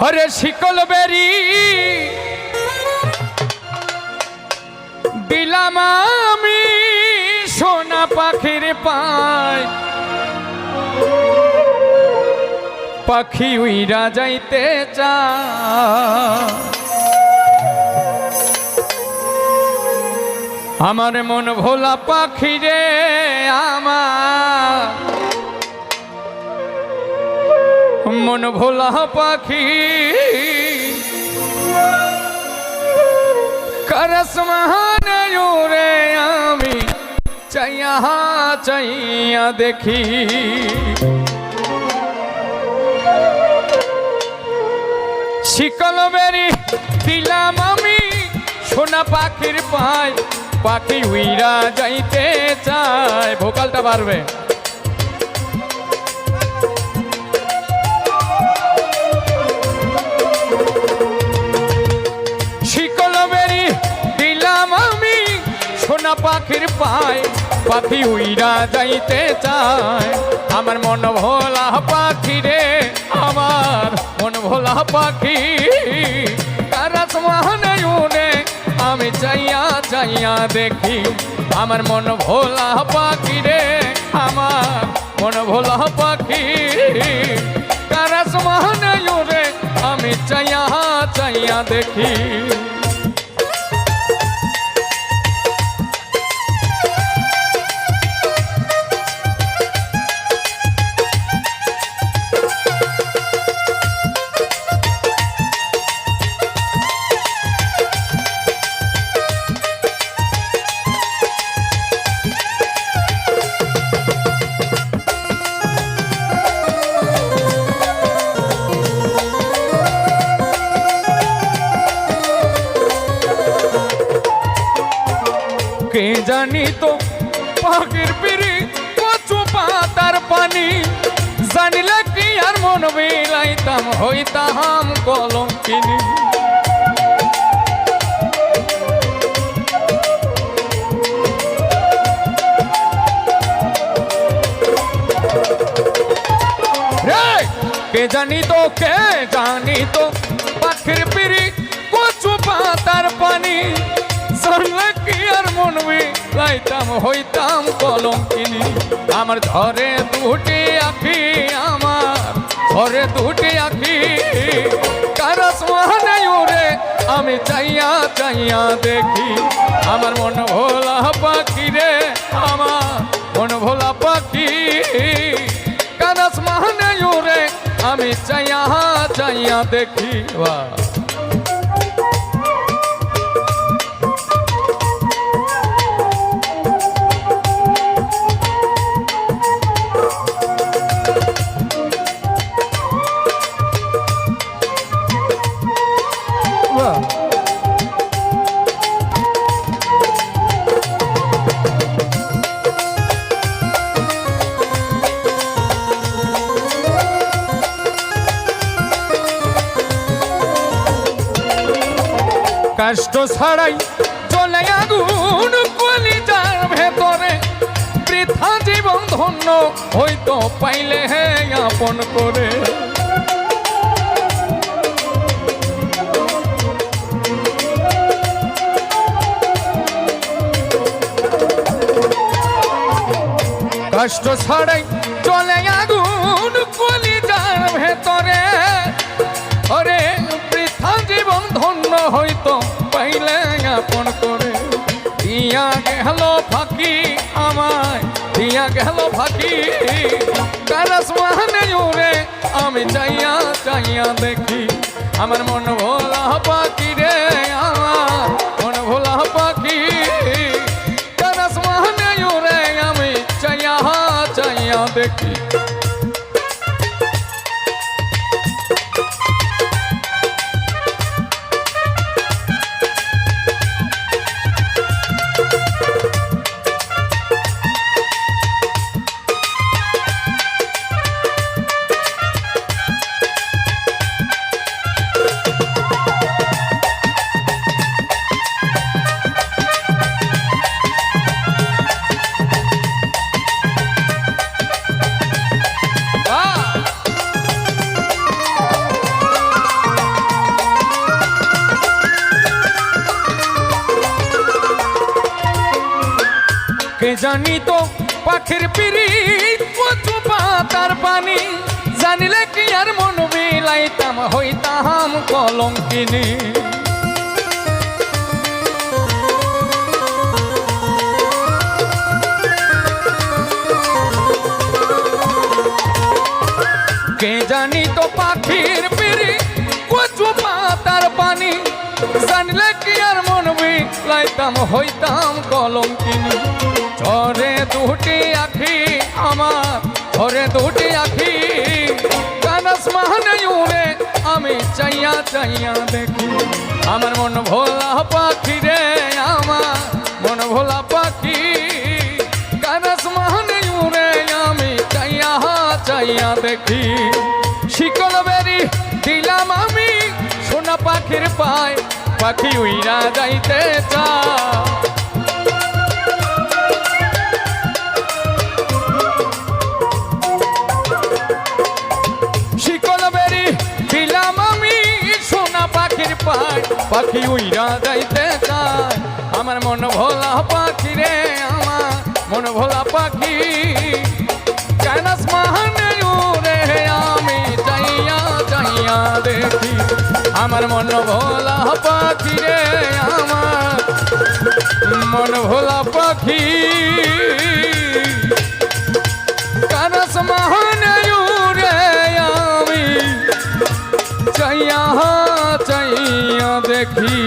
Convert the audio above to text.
ওরে শিকল বেরি দিলাম আমি সোনা পাখির পায়, পাখি উইরা যাইতে চায়। আমার মন ভোলা পাখি রে, আমার মন ভোলা পাখি করস মহানে রে, আমি চাইয়া চাইয়া দেখি। শিকল বেরি দিলাম আমি সোনা পাখির পায়, পাখি উইরা যাইতে চায়। ভোকালটা পারবে। শিকল বেরি দিলাম আমি সোনা পাখির পায়, পাখি উইরা যাইতে চায়। আমার মন ভোলা পাখি রে, আমার মন ভোলা পাখি কারাস মহানে উড়ে, আমি চাইয়া চাইয়া দেখি। আমার মন ভোলা পাখি রে, আমার মন ভোলা পাখি কারাস মহানে উড়ে, আমি চাইয়া চাইয়া দেখি। কে জানি তো পাখির পিড়ি কচু পাতার পানি, জানিলে কি আর মন বিলাইতাম, হইতাম কলঙ্কিনী। কে জানি তো পাখির পিড়ি কচু পাতার পানি, জানলে কি আর মন বিলাইতাম, হইতাম কলঙ্কিনী। আমার ঝরে দুটি আখি, আমার ঝরে দুটি আখি কারাস মহানে উড়ে, আমি চাইয়া চাইয়া দেখি। আমার মন ভোলা পাখি রে, আমার মন ভোলা পাখি কারাস মহানে উড়ে, আমি চাইয়া চাইয়া দেখি। বাহ কষ্ট ছাড়াই চলে আগুন কলিজার ভেতরে, বৃথা জীবন ধন্য হইতো পাইলে হে আপন করে। কষ্ট ছাড়াই চলে আগুন কলিজার ভেতরে, ওরে বৃথা জীবন ধন্য হইতো পাইলে আপন করে। দিয়া গেল ফাঁকি আমায়, দিয়া গেল ফাঁকি কারাস মহানে উড়ে, আমি চাইয়া চাইয়া দেখি। আমার মন ভোলা পাখি রে, আমার মন ভোলা পাখি কারাস মহানে উড়ে, আমি চাইয়া চাইয়া দেখি। জানি তো পাখির পিরিত কচু পাতার পানি জানিলে কি আর মন বিলাইতাম হইতাম কলঙ্কিনী কে জানি তো পাখির পিরিত কচু পাতার পানি জানলে কি আর মন বিলাইতাম হইতাম কলঙ্কিনী ঝরে দুটি আখি আমার ঝরে দুটি আখি কানাস মাহানে উড়ে আমি চাইয়া চাইয়া দেখি আমার মন ভোলা পাখি রে আমার মন ভোলা পাখি কানাস মাহানে উড়ে আমি চাইয়া চাইয়া দেখি শিকল বেরি দিলাম আমি সোনা পাখির পায় পাখি উইরা যাইতে চায় পাখি উইরা যাইতে চায় আমার মন ভোলা পাখি রে আমার মন ভোলা পাখি কানাস মাহানে উড়ে আমি চাইয়া চাইয়া দেখি আমার মন ভোলা পাখি রে আমার মন ভোলা পাখি কানাস মাহানে উড়ে আমি চাইয়া চাইয়া দেখি